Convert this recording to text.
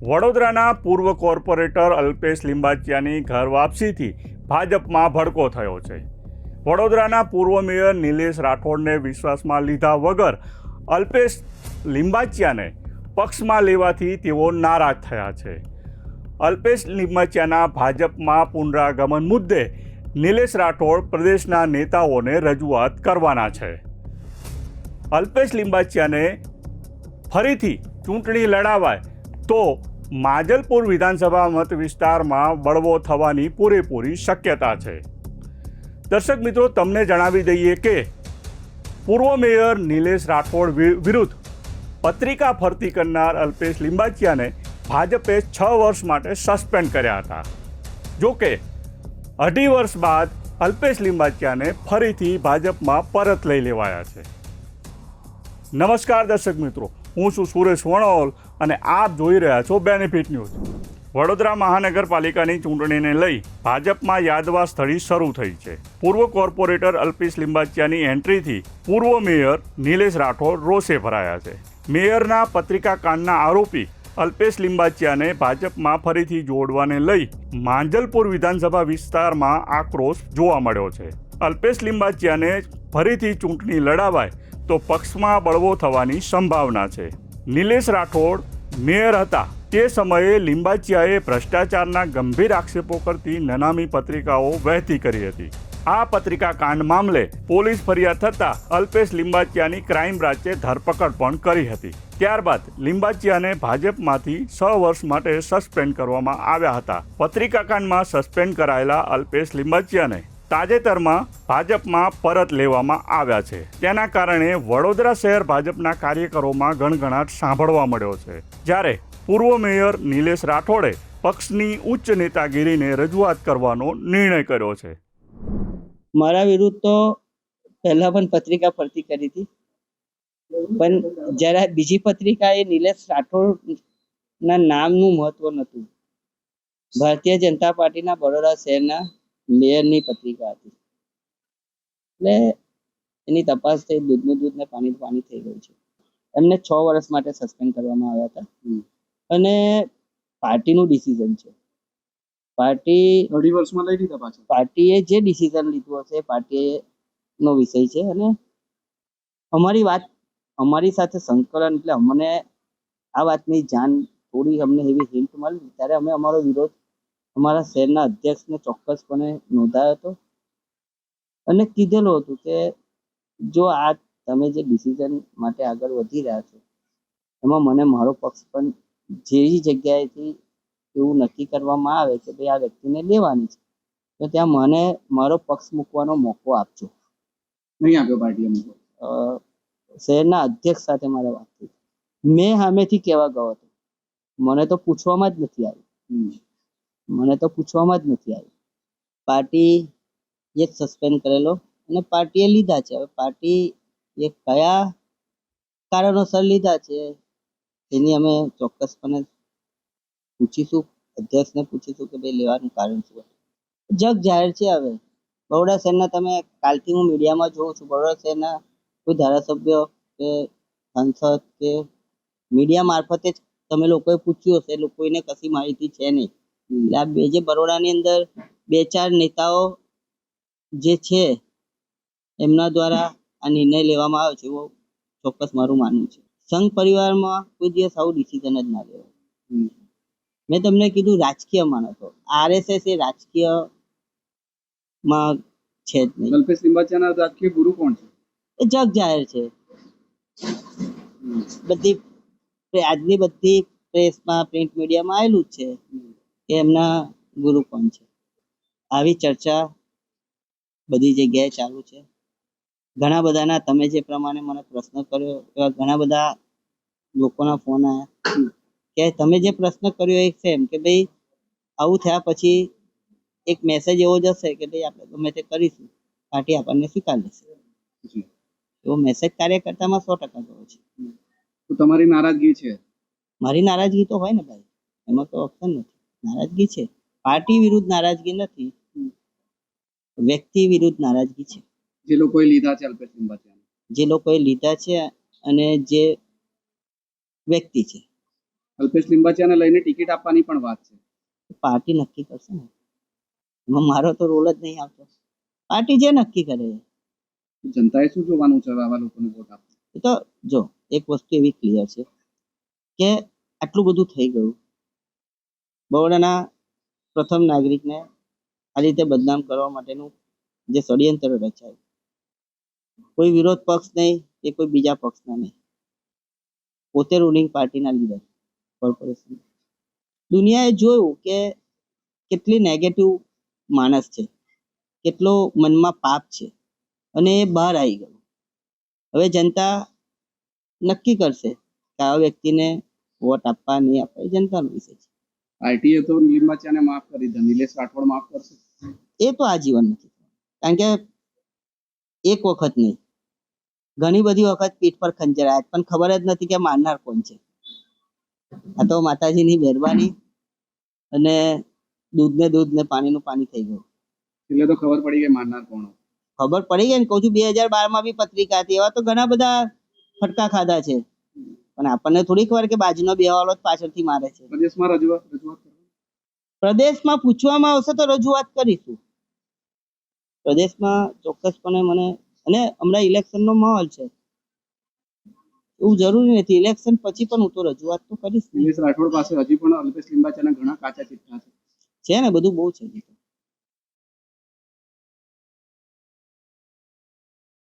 વડોદરાના પૂર્વ કોર્પોરેટર અલ્પેશ લિંબાચિયાની ઘર વાપસીથી ભાજપમાં ભડકો થયો છે. વડોદરાના પૂર્વ મેયર નિલેશ રાઠોડને વિશ્વાસમાં લીધા વગર અલ્પેશ લિંબાચિયાને પક્ષમાં લેવાથી તેઓ નારાજ થયા છે. અલ્પેશ લિંબાચિયાના ભાજપમાં પુનરાગમન મુદ્દે નિલેશ રાઠોડ પ્રદેશના નેતાઓને રજૂઆત કરવાના છે. અલ્પેશ લિંબાચિયાને ફરીથી ચૂંટણી લડાવાય તો માજલપુર વિધાનસભા મત વિસ્તારમાં બળવો થવાની પૂરેપૂરી શક્યતા છે. દર્શક મિત્રો, તમને જણાવી દઈએ કે પૂર્વ મેયર નિલેશ રાઠોડ વિરુદ્ધ પત્રિકા ફરતી કરનાર અલ્પેશ લિંબાચિયાને ભાજપે 6 વર્ષ માટે સસ્પેન્ડ કર્યા હતા. જો કે 2.5 વર્ષ બાદ અલ્પેશ લિંબાચિયાને ફરીથી ભાજપમાં પરત લઈ લેવાયા છે. નમસ્કાર દર્શક મિત્રો, હું છું સુરેશ વણોલ અને આપ જોઈ રહ્યા છો બેનિફિટ ન્યૂઝ. વડોદરા મહાનગરપાલિકાની ચૂંટણીને લઈ ભાજપમાં યાદવા સ્થળી શરૂ થઈ છે. પૂર્વ કોર્પોરેટર અલ્પેશ લિંબાચિયાની એન્ટ્રીથી પૂર્વ મેયર નિલેશ રાઠોડ રોષે ભરાયા છે. મેયરના પત્રિકા કાંડના આરોપી અલ્પેશ લિંબાચિયાને ભાજપમાં ફરીથી જોડવાને લઈ માંજલપુર વિધાનસભા વિસ્તારમાં આક્રોશ જોવા મળ્યો છે. અલ્પેશ લિંબાચિયાને ફરીથી ચૂંટણી લડાવાય તો પક્ષમાં બળવો થવાની સંભાવના છે. નિલેશ રાઠોડ મેયર હતા તે સમયે લિંબાચિયાએ ભ્રષ્ટાચારના ગંભીર આક્ષેપો કરતી નનામી પત્રિકાઓ વહેતી કરી હતી. આ પત્રિકા કાંડ મામલે પોલીસ ફરિયાદ થતાં અલ્પેશ લિંબાચિયાની ક્રાઇમ બ્રાન્ચે ધરપકડ પણ કરી હતી. ત્યારબાદ લિંબાચિયાને ભાજપમાંથી 6 વર્ષ માટે સસ્પેન્ડ કરવામાં આવ્યા હતા. પત્રિકા કાંડમાં સસ્પેન્ડ કરાયેલા અલ્પેશ લિંબાચિયાને તાજેતરમાં ભાજપમાં પરત લેવામાં આવ્યા છે. તેના કારણે વડોદરા શહેર ભાજપના કાર્યકરોમાં ગણગણાટ સાંભળવા મળ્યો છે. જ્યારે પૂર્વ મેયર નિલેશ રાઠોડે પક્ષની ઉચ્ચ નેતાગીરીને રજૂઆત કરવાનો નિર્ણય કર્યો છે. મારા વિરુદ્ધ તો પહેલા પણ પત્રિકા ફરતી કરી હતી, પણ જરા બીજી પત્રિકા એ નિલેશ રાઠોડના નામનું મહત્વ નહોતું. ભારતીય જનતા પાર્ટીના બરોડા શહેરના મેયરની પત્રિકા હતી. એટલે એની તપાસ થઈ, દૂધનું દૂધ ને પાણી પાણી થઈ ગયું છે. એમને 6 વર્ષ માટે સસ્પેન્ડ કરવામાં આવ્યા હતા અને પાર્ટીનું ડિસિઝન છે. પાર્ટી 2.5 વર્ષમાં લઈ લીધા પાછા. પાર્ટીએ જે ડિસિઝન લીધું હશે પાર્ટીનો વિષય છે અને અમારી સાથે સંકલન, એટલે અમને આ વાતની જાણ થોડી અમને એવી હિન્ટ મળી ત્યારે અમે અમારો વિરોધ અમારા શહેરના અધ્યક્ષને ચોક્કસપણે નોંધાયો હતો અને કીધેલું હતું કે જો આ તમે જે ડિસિઝન માટે આગળ વધી રહ્યા છો એમાં મને મારો પક્ષ પણ જેવી જગ્યાએથી એવું નક્કી કરવામાં આવે કે ભાઈ આ વ્યક્તિને લેવાની છે તો ત્યાં મને મારો પક્ષ મૂકવાનો મોકો આપજો. નહીં આપ્યો પાર્ટીએ મૂકો. શહેરના અધ્યક્ષ સાથે મારે વાત થઈ. મેં સામેથી કહેવા ગયો હતો, મને તો પૂછવામાં જ નથી આવ્યું. પાર્ટી એ સસ્પેન્ડ કરેલો અને પાર્ટીએ લીધા છે. હવે પાર્ટી એ કયા કારણોસર લીધા છે એની અમે ચોક્કસપણે પૂછીશું, અધ્યક્ષને પૂછીશું કે ભાઈ લેવાનું કારણ શું. જગ જાહેર છે. હવે બરોડા શહેરના તમે કાલથી હું મીડિયામાં જોઉં છું, બરોડા શહેરના કોઈ ધારાસભ્ય કે સાંસદ કે મીડિયા મારફતે જ તમે લોકોએ પૂછ્યું હશે, લોકોને કશી માહિતી છે નહીં. એટલે જે બરોડાની અંદર 2-4 નેતાઓ જે છે એમના દ્વારા આ નિર્ણય લેવામાં આવ્યો છે એવું ચોક્કસ મારું માનવું છે. સંઘ પરિવારમાં કોઈ દિવસ આવું ડિસિઝન જ ના લેવાય. મેં તમને કીધું રાજકીય માણસો, RSS એ રાજકીયમાં છે જ નહીં. અલ્પેશ લિંબાચિયાના રાજકીય ગુરુ કોણ છે? એ જગ જાહેર છે. આજની બધી પ્રેસમાં, પ્રિન્ટ મીડિયામાં આવેલું જ છે કે એમના ગુરુ કોણ છે. આવી ચર્ચા બધી જગ્યાએ ચાલુ છે. ઘણા બધાના, તમે જે પ્રમાણે મને પ્રશ્ન કર્યો એવા ઘણા બધા લોકોના ફોન આવ્યા કે તમે જે પ્રશ્ન કર્યો એ સેમ કે ભાઈ આવું થયા પછી એક મેસેજ એવો જશે કે ભાઈ આપણે ગમે તે કરીશું, પાર્ટી આપણને સ્વીકાર લેશે. એવો મેસેજ કાર્યકર્તામાં 100% ગયો છે. તો તમારી નારાજગી છે? મારી નારાજગી તો હોય ને ભાઈ, એમાં તો ઓપ્શન નથી. નારાજગી છે, પાર્ટી વિરુદ્ધ નારાજગી નથી, વ્યક્તિ વિરુદ્ધ નારાજગી છે. જે લોકોએ લીધા છે અલ્પેશ લિંબાચિયાને, જે લોકોએ લીધા છે અને જે વ્યક્તિ છે. અલ્પેશ લિંબાચિયાને લઈને ટિકિટ આપવાની પણ વાત છે. પાર્ટી નક્કી કરશે ને, એમાં મારો તો રોલ જ નહીં આવતો. પાર્ટી જે નક્કી કરે. જનતાએ શું જોવાનું છે હવે આવા લોકોને વોટ આપવા? એ તો જો એક વસ્તુ એવી ક્લિયર છે કે આટલું બધું થઈ ગયું, બરોડાના પ્રથમ નાગરિકને આ રીતે બદનામ કરવા માટેનું જે ષડયંત્ર રચાયું, કોઈ વિરોધ પક્ષ નહીં કે કોઈ બીજા પક્ષના નહીં, પોતે રૂલિંગ પાર્ટીના લીડર કોર્પોરેશન. દુનિયાએ જોયું કે કેટલી નેગેટિવ માણસ છે, કેટલો મનમાં પાપ છે, અને એ બહાર આવી ગયું. હવે જનતા નક્કી કરશે કે આ વ્યક્તિને વોટ આપવા નહીં આપવા, એ જનતાનો વિષય છે. પાર્ટીએ તો લિંબાચિયાને માફ કરી દીધા, નિલેશ રાઠોડ માફ કરશે? એ તો આજીવન નથી, કારણ કે એક વખત નહીં, ઘણી બધી વખત પીઠ પર ખંજરાયા, પણ ખબર જ નથી કે મારનાર કોણ છે. આ તો માતાજીની મહેરબાની અને દૂધને દૂધ ને પાણીનું પાણી થઈ ગયું. એટલે તો ખબર પડી ગઈ મારનાર કોણ હતો. ખબર પડી ગઈ ને, કહું છું 2012 બી પત્રિકા હતી, એવા તો ઘણા બધા ફટકા ખાધા છે, પણ આપણને થોડીક વાર કે બાજુનો બેવાલો જ પાછળથી મારે છે. પ્રદેશમાં રજૂઆત કરવાની. પ્રદેશમાં પૂછવામાં આવશે તો રજૂઆત કરીશું. પ્રદેશમાં ચોક્કસપણે મને, અને હમણાં ઇલેક્શનનો માહોલ છે, એવું જરૂરી નથી, ઇલેક્શન પછી પણ હું તો રજૂઆત તો કરીશ. નિલેશ રાઠોડ પાસે હજી પણ અલ્પેશ લિંબાચિયાના ઘણા કાચા ચિઠ્ઠા છે. છે ને, બધું બહુ છે.